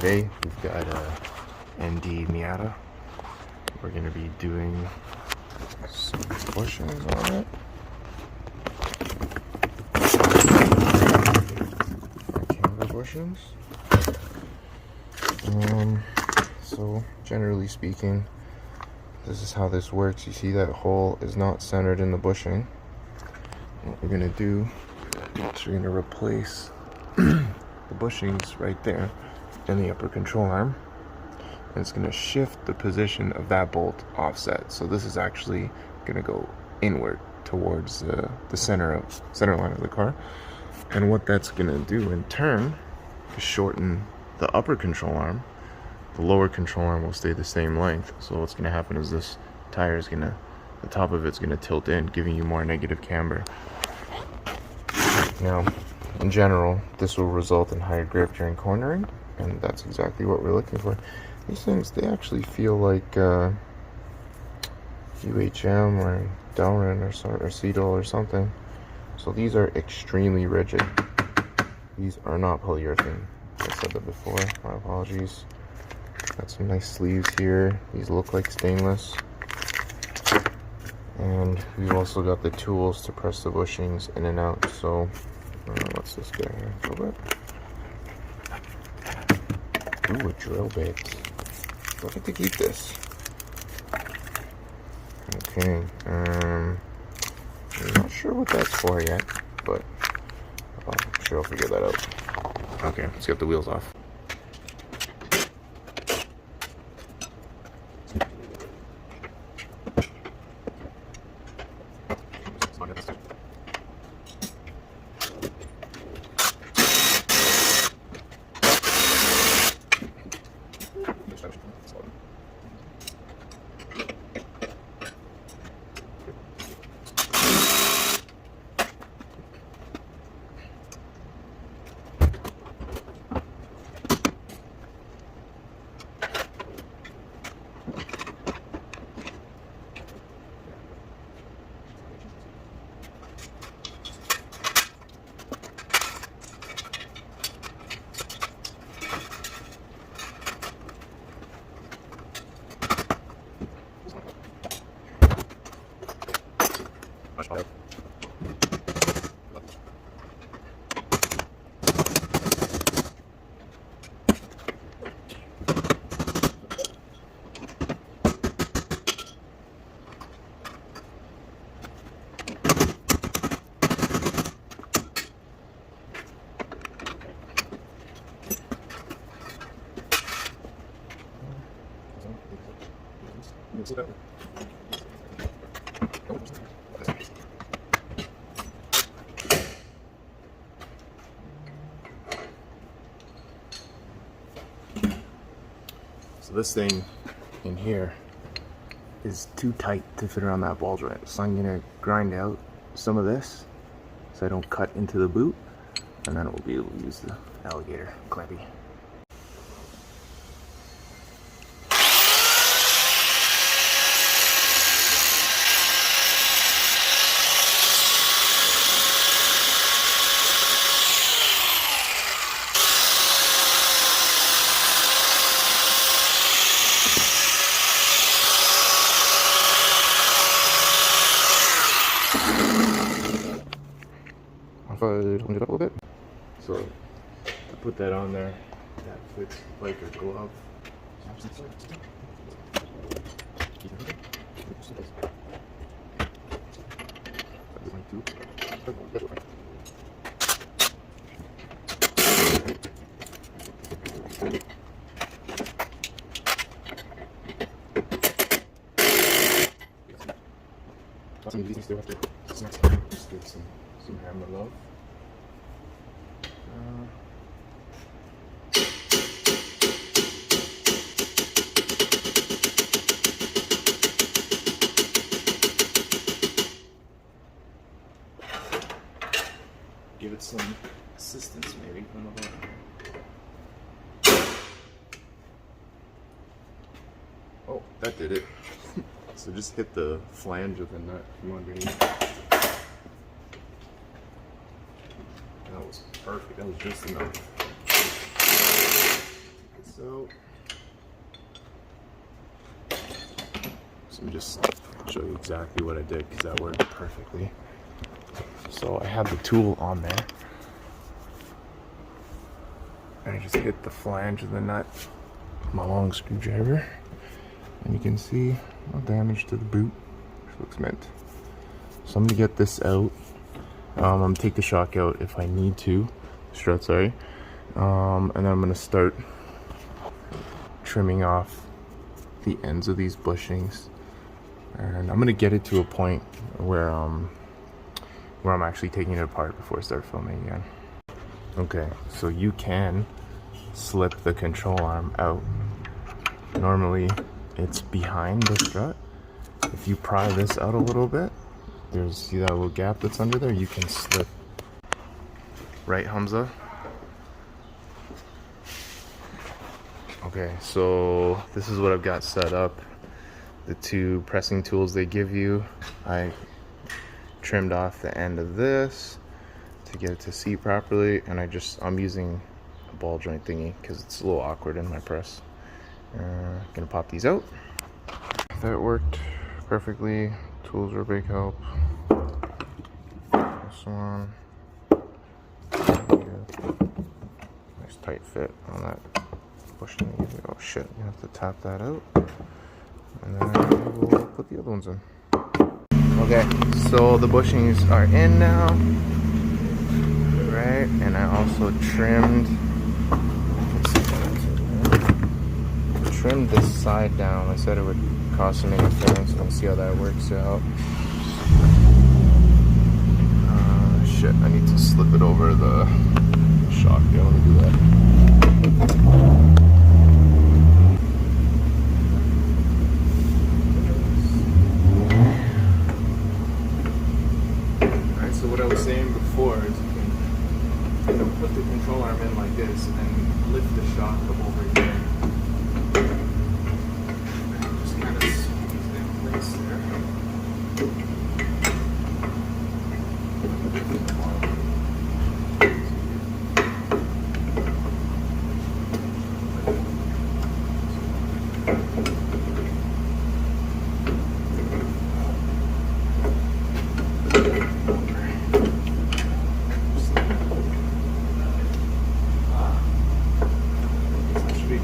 today we've got a ND Miata. We're going to be doing some bushings on it. Camber bushings. So generally speaking, this is how this works. You see that hole is not centered in the bushing. What we're going to do is we're going to replace the bushings right there in the upper control arm, and it's going to shift the position of that bolt offset. So this is actually going to go inward towards the center line of the car, and what that's going to do in turn is shorten the upper control arm. The lower control arm will stay the same length. So what's going to happen is this tire is the top of it's going to tilt in, giving you more negative camber. Now, in general, this will result in higher grip during cornering, and that's exactly what we're looking for. These things, they actually feel like UHM or Delrin or Cedal or something. So these are extremely rigid. These are not polyurethane. I said that before, my apologies. Got some nice sleeves here. These look like stainless. And we've also got the tools to press the bushings in and out. So, what's this guy here? A little bit. Ooh, a drill bit. Do I get to keep this? Okay. I'm not sure what that's for yet, but I'm sure I'll figure that out. Okay, let's get the wheels off. So this thing in here is too tight to fit around that ball joint. So I'm gonna grind out some of this so I don't cut into the boot, and then we'll be able to use the alligator clampy. It up a little bit. So to put that on there, that fits like a glove. Some of these still have to just give some hammer love. Give it some assistance maybe from the bottom. Oh, that did it. So just hit the flange of the nut from underneath. That was perfect. That was just enough. It's Let me just show you exactly what I did because that worked perfectly. So I had the tool on there. And I just hit the flange of the nut with my long screwdriver. And you can see no damage to the boot, which looks mint. So I'm gonna get this out. I'm gonna take the shock out if I need to, strut, sorry. And then I'm gonna start trimming off the ends of these bushings. And I'm gonna get it to a point where I'm actually taking it apart before I start filming again. Okay, so you can slip the control arm out. Normally it's behind the strut. If you pry this out a little bit, see that little gap that's under there, you can slip. Right, Hamza? Okay, so this is what I've got set up. The two pressing tools they give you. I trimmed off the end of this to get it to seat properly, and I'm using a ball joint thingy because it's a little awkward in my press. Gonna pop these out. That worked perfectly. Tools are a big help. This one. Nice tight fit on that bushing. Oh shit, you have to tap that out. And then we'll put the other ones in. Okay, so the bushings are in now. Right, and I also trimmed this side down. I said it would cause some interference. Let's see how that works out. Shit, I need to slip it over the shock. Yeah, let me do that. Alright, so what I was saying before is you can put the control arm in like this and lift the shock up over here. Just kind of squeeze it in place there.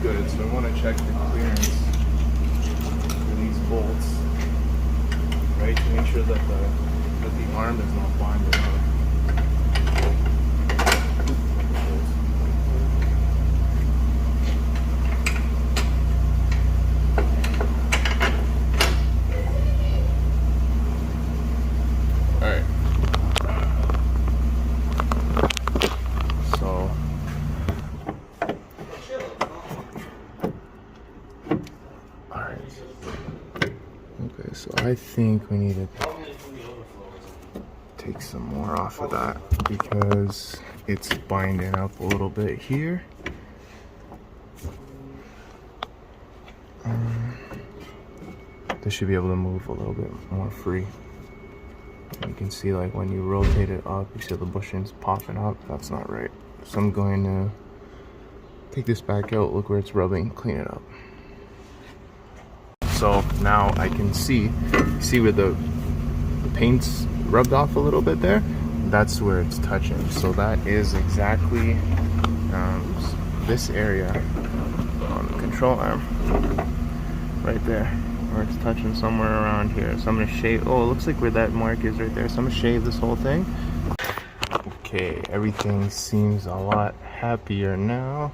Good, so I want to check the clearance for these bolts, right, to make sure that the arm is not binded up. Alright. So okay, so I think we need to take some more off of that because it's binding up a little bit here. This should be able to move a little bit more free. You can see, like, when you rotate it up, you see the bushings popping up. That's not right. So I'm going to take this back out, look where it's rubbing, clean it up. So now I can see where the paint's rubbed off a little bit there. That's where it's touching. So that is exactly this area on the control arm, right there, where it's touching somewhere around here. So I'm gonna shave. Oh, it looks like where that mark is right there. So I'm gonna shave this whole thing. Okay, everything seems a lot happier now.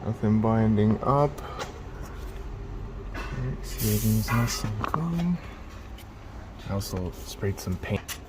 Nothing binding up. See, everything's nice and clean. I also sprayed some paint.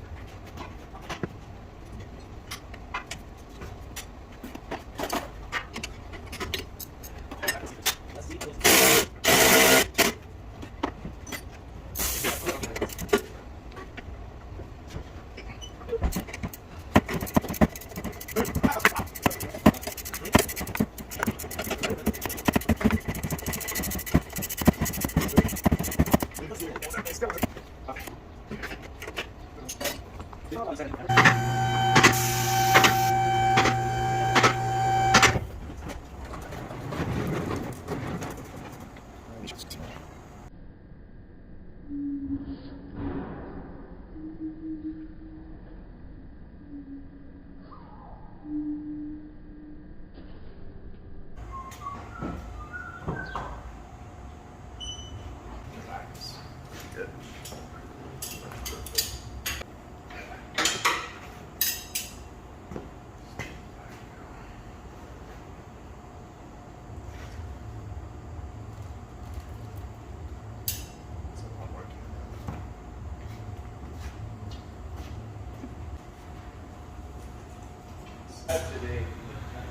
Today.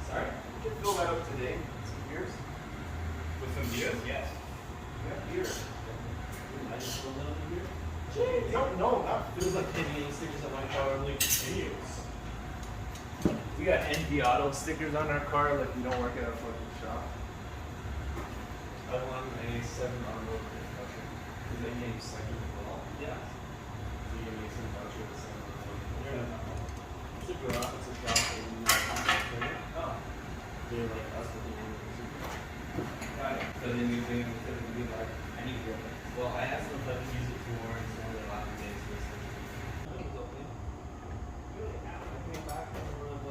Sorry? You can fill that up today. Some beers? With some beers? Yes. Yeah, beer. I just fill that up with beer? Jeez, no, not. It was like Canadian stickers on my car. I'm like, jeez. We got ND Auto stickers on our car, like we don't work at a fucking shop. I want an A7 automotive construction. Is that game second as well? Yeah. So you give me some voucher to send on. It's a garage, it's a shop. Oh. They're like us, but they're got it. So then you think it's going to be like any building. Well, I asked them if I could use it for and some of their last days. It's okay. Really happy. I came back from one of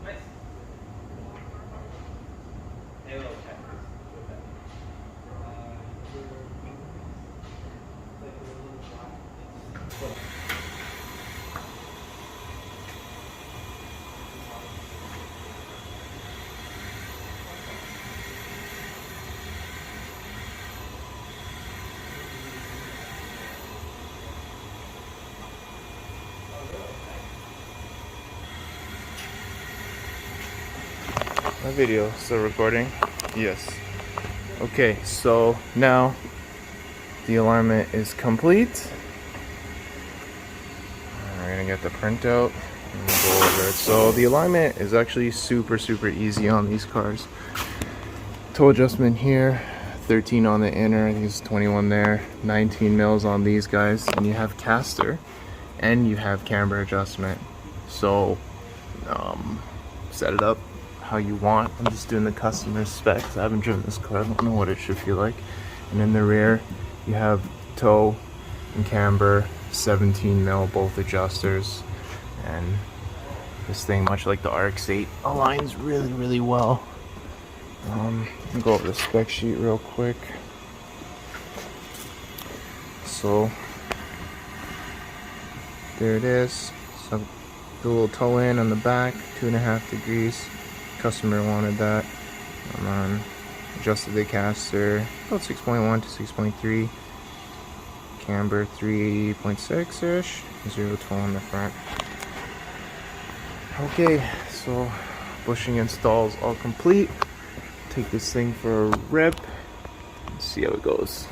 nice. Halo checkers. My video still recording? Yes. Okay, so now the alignment is complete. We're gonna get the printout and we'll go over it. So the alignment is actually super easy on these cars. Toe adjustment here, 13 on the inner, I think it's 21 there, 19 mils on these guys, and you have caster and you have camber adjustment. So set it up how you want. I'm just doing the customer specs. I haven't driven this car, I don't know what it should feel like. And in the rear you have toe and camber, 17 mil both adjusters, and this thing, much like the RX-8, aligns really well. I'll go over the spec sheet real quick. So there it is. So the little toe in on the back, 2.5 degrees. Customer wanted that. Adjusted the caster about 6.1 to 6.3. Camber 3.6-ish. 0 on the front. Okay, so bushing installs all complete. Take this thing for a rip and see how it goes.